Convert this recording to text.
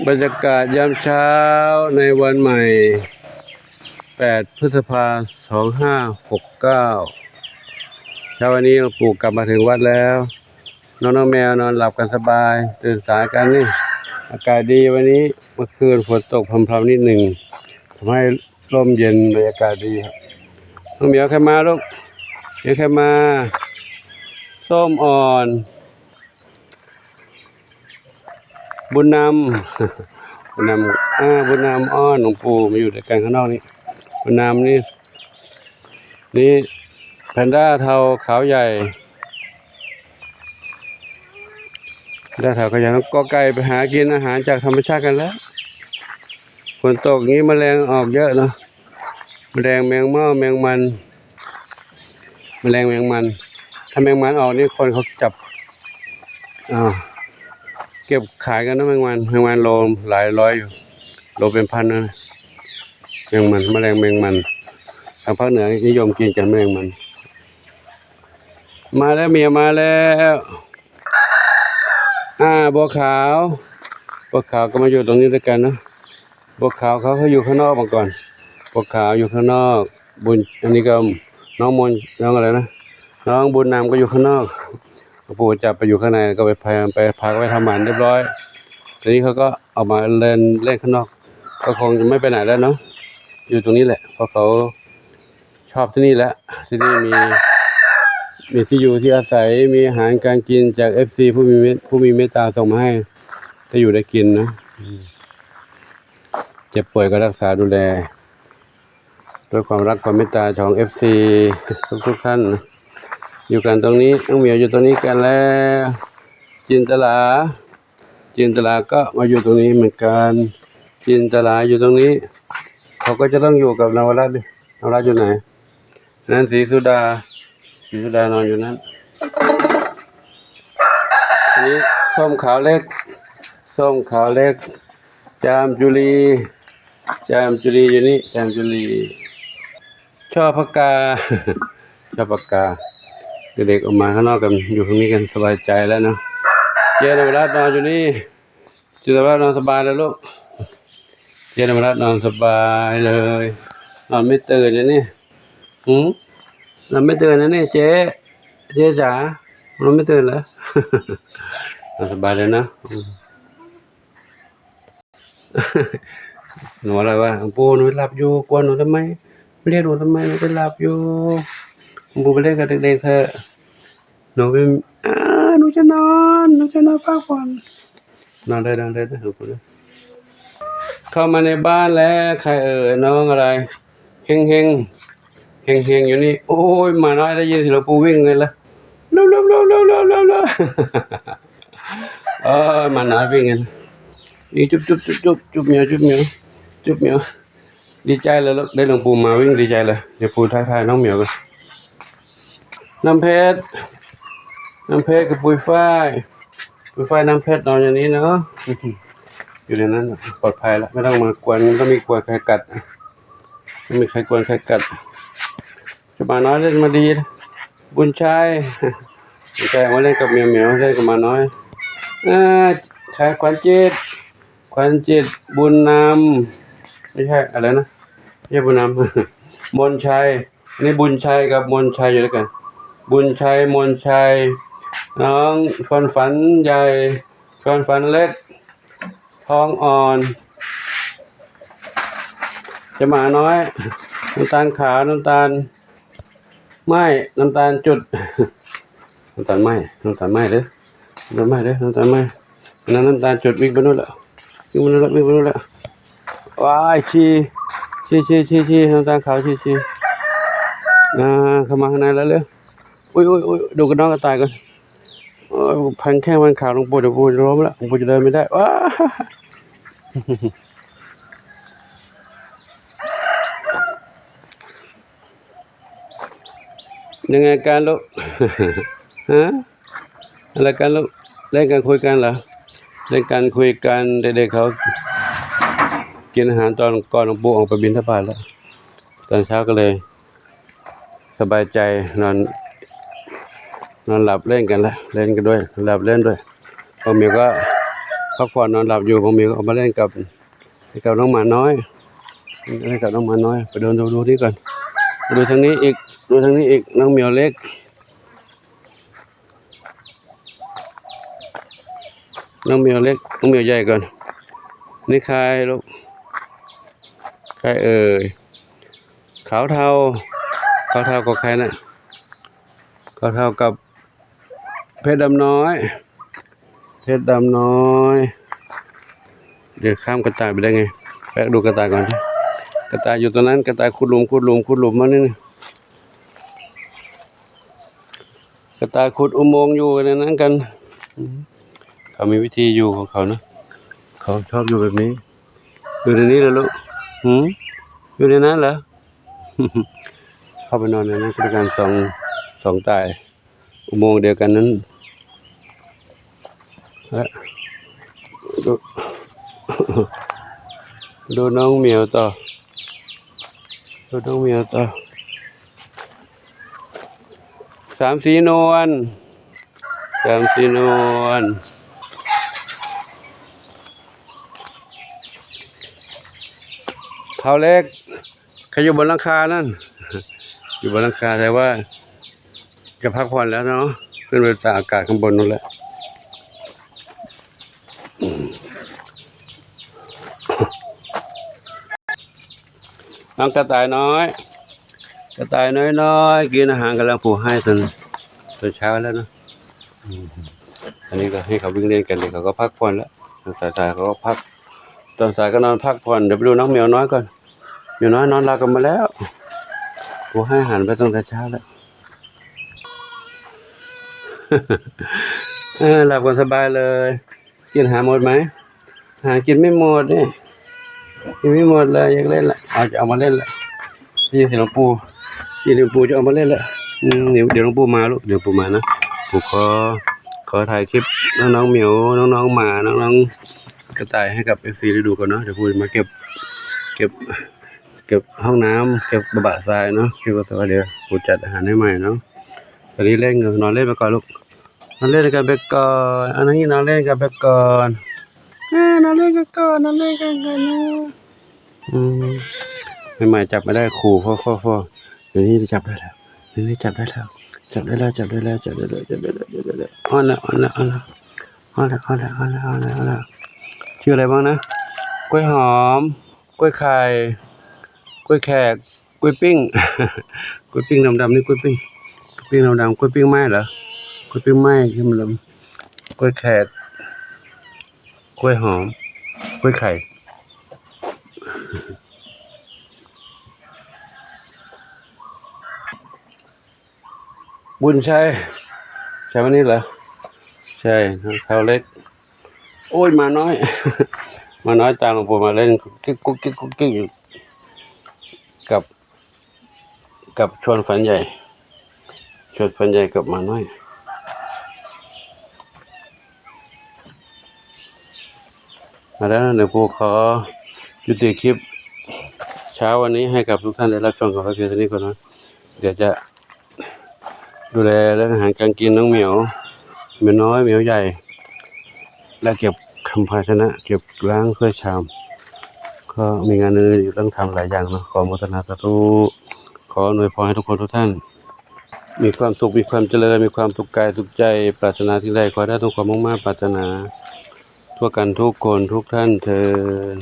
บรรยากาศยามเช้าในวันใหม่8 พฤษภาคม 2569เช้าวันนี้หลวงปู่กลับมาถึงวัดแล้วน้องแมวนอนหลับกันสบายตื่นสายกันนี่อากาศดีวันนี้เมื่อคืนฝนตกพรำๆนิดหนึ่งทำให้ร่มเย็นบรรยากาศดีครับน้องเหมียวใครมาลูกเดี๋ยวใครมาส้มอ่อนบุญนำบุญนำอ้อนหลวงปู่มาอยู่ด้วยกันข้างนอกนี่บุญนำนี่แพนด้าเทาขาวใหญ่แพนด้าเทาขาวใหญ่ต้องกอไก่ไปหากินอาหารจากธรรมชาติกันแล้วฝนตกงี้แมลงออกเยอะเนาะแมลงแมงเม่าแมงมันถ้าแมงมันออกนี่คนเขาจับเก็บขายกันนะแมงมันโลหลายร้อยอยู่โลเป็นพันนะแมงมันทางภาคเหนือนิยมกินกันแมงมันมาแล้วเมียมาแล้วบัวขาวก็มาอยู่ตรงนี้ด้วยกันนะบัวขาวเขาอยู่ข้างนอกมาก่อนบัวขาวอยู่ข้างนอกบุญอันนี้ก็น้องมนน้องอะไรนะน้องบุญนำก็อยู่ข้างนอกปู่จับไปอยู่ข้างในก็ไปพาไปทำหมันเรียบร้อยทีนี้เขาก็ออกมาเล่นข้างนอกก็คงจะไม่ไปไหนแล้วเนาะอยู่ตรงนี้แหละเพราะเขาชอบที่นี่แหละที่นี่มีที่อยู่ที่อาศัยมีอาหารการกินจาก FC ผู้มีเมตตาส่งมาให้ได้อยู่ได้กินนะเจ็บป่วยก็รักษาดูแลด้วยความรักความเมตตาของ FC ทุกท่านอยู่กันตรงนี้น้องเหมียวอยู่ตรงนี้กันแล้วจินตลาก็มาอยู่ตรงนี้เหมือนกันจินตลาอยู่ตรงนี้เขาก็จะต้องอยู่กับนวรัตน์ดินวรัตน์อยู่ไหนนั่นศรีสุดานอนอยู่นั้นอันนี้ส้มขาวเล็กจามจุลีอยู่นี่จามจุลีชอบปากกาเด็กออกมาข้างนอกกันอยู่ตรงนี้กันสบายใจแล้วเนาะเจนวรัตน์นอนอยู่นี่เจนวรัตน์นอนสบายแล้วลูกเจนวรัตน์นอนสบายเลยนอนไม่ตื่นเลยนี่นอนไม่ตื่นนะนี่เจ๊จ๋านอนไม่ตื่นเหรอนอนสบายเลยนะหนูอะไรวะปู่หนูหลับอยู่กวนหนูทำไมไม่เรียกหนูทำไมหนูไปหลับอยู่ปู่ไปเล่นกับเด็กๆเถอะหนูเป็นหนูจะนอนพักผ่อนนอนได้หนูพูดเข้ามาในบ้านแล้วใครน้องอะไรเฮงอยู่นี่โอ้ยมาน้อยได้ยินเสียงปู่วิ่งเลยละเร็วมาน้อยวิ่งกันนี่จุ๊บเหมียวดีใจเลยลูกได้หลวงปู่มาวิ่งดีใจเลยเดี๋ยวปู่ทักทายน้องเหมียวกันน้ำเพชรกับปุยฝ้ายน้ำเพชรนอนอย่างนี้เนาะอยู่ในนั้นปลอดภัยแล้วไม่ต้องมากวนไม่ต้องมีกลัวใครกัดไม่มีใครกวนใครกัดจะมาน้อยเล่นมาดีบุญชัยมาเล่นกับเหมียวเล่นกับมาน้อยชายขวัญจิตบุญนำไม่ใช่อะไรนะไม่ใช่บุญนำมนชัยนี่บุญชัยกับมนชัยอยู่ด้วยกันบุญชัยมนชัยน้องฝันใหญ่ฝันเล็กท้องอ่อนจะมาน้อยน้ำตาลขาวน้ำตาลไหมน้ำตาลจุดน้ำตาลไหมเด้อน้ำตาลไหมนั่นน้ำตาลจุดวิ่งไปนู่นแล้วว้ายชีน้ำตาลขาวชีเข้ามาข้างในแล้วเลยอุ้ยดูกันน้องกระต่ายกันพันแข้งพันขาหลวงปู่เดี๋ยวปู่จะล้มแล้วหลวงปู่จะเดินไม่ได้ว้ายังไงการลูกอะไรกันลูกเล่นกันคุยกันเหรอเล่นกันคุยกันเด็กๆเขากินอาหารตอนก่อนหลวงปู่ออกไปบิณฑบาตแล้วตอนเช้าก็เลยสบายใจนอนหลับเล่นกันแล้วเล่นกันด้วยหลับเล่นด้วยพอเมียก็ พักผ่อนนอนหลับอยู่บางเมียก็ออกมาเล่นกับน้องหมาน้อยเล่นกับน้องหมาน้อยไปเดินดูนี่ก่อนดูทางนี้อีกน้องเหมียวเล็กน้องเหมียวเล็กน้องเหมียวใหญ่ก่อนนี่ใครลูกใครเอ่ยขาวเทากับใครนะขาวเทากับเพชรดำน้อยเดี๋ยวข้ามกระต่ายไปได้ไงไปดูกระต่ายก่อนกระต่ายอยู่ตรงนั้นกระต่ายขุดหลุมมานี่กระต่ายขุดอุโมงค์อยู่ในนั้นกันเขามีวิธีอยู่ของเขานะเขาชอบอยู่แบบนี้อยู่ในนี้เหรอลูกอยู่ในนั้นเหรอ เข้าไปนอนในนั้นคือการสองตายอุโมงค์เดียวกันนั้นดูน้องเหมียวต่อสามสีนวลเท้าเล็กใครอยู่บนหลังคานั่น อยู่บนหลังคาแต่ว่าจะพักผ่อนแล้วเนาะขึ้นไปตากอากาศข้างบนนั่นแหละน้องกระต่ายน้อยกินอาหารกำลังผูกให้ตอนเช้าแล้วนะอันนี้ก็ให้เขาวิ่งเล่นกันเดี๋ยวเขาก็พักผ่อนแล้วตอนสายเขาก็พักตอนสายก็นอนพักผ่อนเดี๋ยวไปดูน้องเหมียวน้อยก่อนเหมียวน้อยนอนหลับกันมาแล้วผูกให้อาหารไปตั้งแต่เช้าแล้ว หลับกันสบายเลยกินหาหมดไหมกินไม่หมดนี่กินไม่หมดเลยอยากเล่นละจะเอามาเล่นละนี่เสียงหลวงปู่จะเอามาเล่นละเดี๋ยวหลวงปู่มาลูกเดี๋ยวปู่มานะปู่ขอถ่ายคลิปน้องเหมียวน้องหมาน้องกระต่ายให้กับFCได้ดูก่อนเนาะเดี๋ยวปู่มาเก็บห้องน้ำเก็บบะทรายเนาะคิดว่าสักเดี๋ยวปู่จัดอาหารให้ใหม่เนาะตอนนี้เล่นนอนเล่นไปก่อนลูกนอนเล่นกันไปก่อนอันนี้นอนเล่นกันไปก่อนนอนเล่นกันก่อนนะใหม่จับไม่ได้ขู่พ่อเดี๋ยวนี้จับได้แล้วอ่อนแล้วชื่ออะไรบ้างนะกล้วยหอมกล้วยไข่กล้วยแขกกล้วยปิ้ง กล้วยปิ้งดำๆนี่กล้วยปิ้งดำๆกล้วยปิ้งไม้เหรอกล้วยปิ้งไม้ที่มันดำกล้วยแขกกล้วยหอมกล้วยไข่บุญชัยใช่วันนี้เหรอใช่เขาเล็กโอ้ยมาน้อย มาน้อยตามหลวงปู่มาเล่นกุ๊กกิ๊กอยู่กับชวนฝันใหญ่กับมาน้อยมาแล้วหลวงปู่ขอยุติคลิปเช้าวันนี้ให้กับทุกท่านได้รับชมกันเพียงเท่านี้ก่อนนะเดี๋ยวจะดูแลเรื่องอาหารการกินน้องเหมียวน้อยเหมียวใหญ่และเก็บคำภาชนะเก็บล้างถ้วยชามก็มีงานอื่นต้องทำหลายอย่างนะขอโมทนาสาธุขออวยพรให้ทุกคนทุกท่านมีความสุขมีความเจริญมีความสุขกายสุขใจปรารถนาที่ใดขอได้ทุกความมุ่งมั่นปรารถนาทั่วกันทุกคนทุกท่านเทอญ